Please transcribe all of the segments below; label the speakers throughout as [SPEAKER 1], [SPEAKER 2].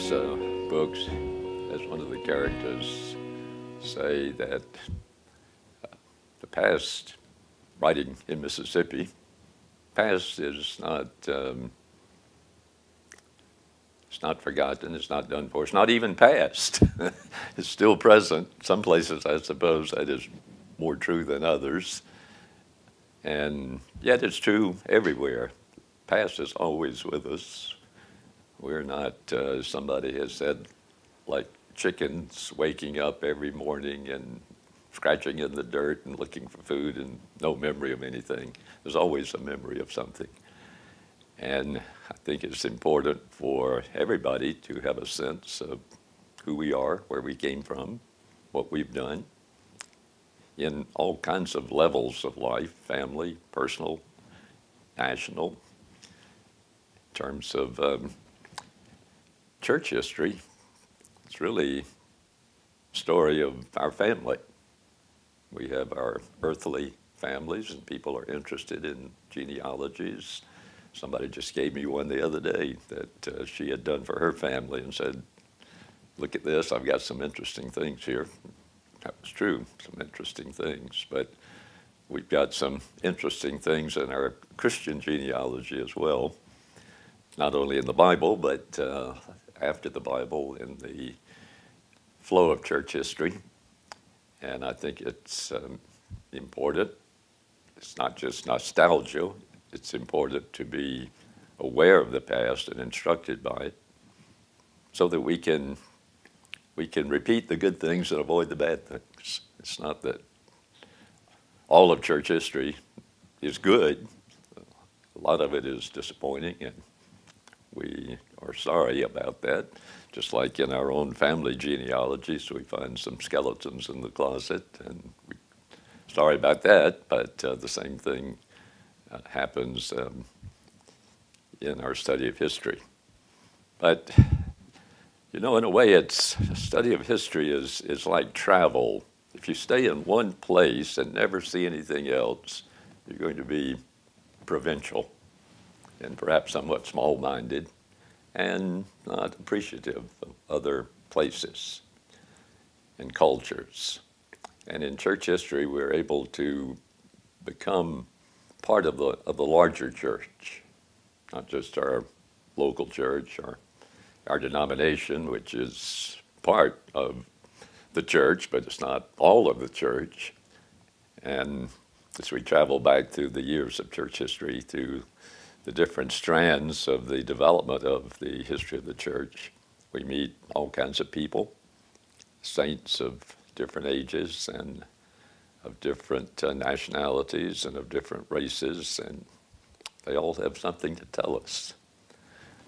[SPEAKER 1] his books, as one of the characters say that the past, writing in Mississippi, past is not it's not forgotten, it's not done for, it's not even past. It's still present. Some places, I suppose, that is more true than others. And yet it's true everywhere. Past is always with us. We're not, somebody has said, like chickens waking up every morning and scratching in the dirt and looking for food and no memory of anything. There's always a memory of something. And I think it's important for everybody to have a sense of who we are, where we came from, what we've done, in all kinds of levels of life, family, personal, national. In terms of church history, it's really a story of our family. We have our earthly families, and people are interested in genealogies. Somebody just gave me one the other day that she had done for her family and said, look at this, I've got some interesting things here. That was true, some interesting things, but we've got some interesting things in our Christian genealogy as well, not only in the Bible, but after the Bible in the flow of church history. And I think it's important. It's not just nostalgia. It's important to be aware of the past and instructed by it so that we can repeat the good things and avoid the bad things. It's not that all of church history is good. A lot of it is disappointing, and we are sorry about that. Just like in our own family genealogies, we find some skeletons in the closet, and we're sorry about that, but the same thing happens in our study of history. But, you know, in a way, it's a study of history is like travel. If you stay in one place and never see anything else, you're going to be provincial and perhaps somewhat small-minded and not appreciative of other places and cultures. And in church history, we're able to become part of the larger church, not just our local church or our denomination, which is part of the church, but it's not all of the church. And as we travel back through the years of church history, through the different strands of the development of the history of the church, we meet all kinds of people, saints of different ages and of different nationalities and of different races, and they all have something to tell us.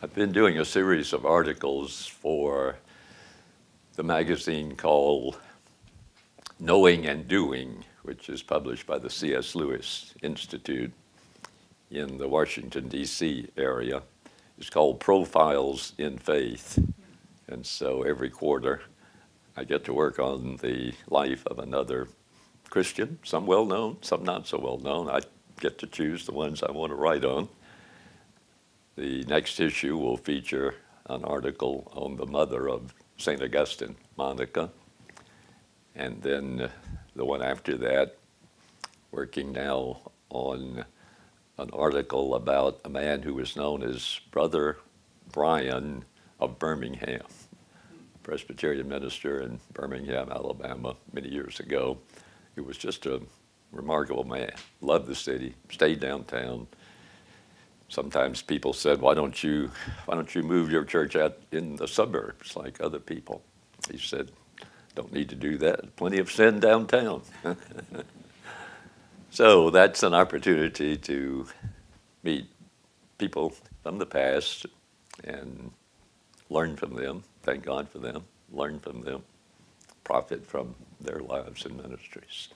[SPEAKER 1] I've been doing a series of articles for the magazine called Knowing and Doing, which is published by the C.S. Lewis Institute in the Washington, D.C. area. It's called Profiles in Faith. And so every quarter I get to work on the life of another Christian, some well-known, some not so well-known. I get to choose the ones I want to write on. The next issue will feature an article on the mother of St. Augustine, Monica. And then the one after that, working now on an article about a man who was known as Brother Brian of Birmingham, Presbyterian minister in Birmingham, Alabama, many years ago. He was just a remarkable man, loved the city, stayed downtown. Sometimes people said, why don't you move your church out in the suburbs like other people? He said, don't need to do that. Plenty of sin downtown. So that's an opportunity to meet people from the past and learn from them, thank God for them, learn from them, profit from their lives and ministries.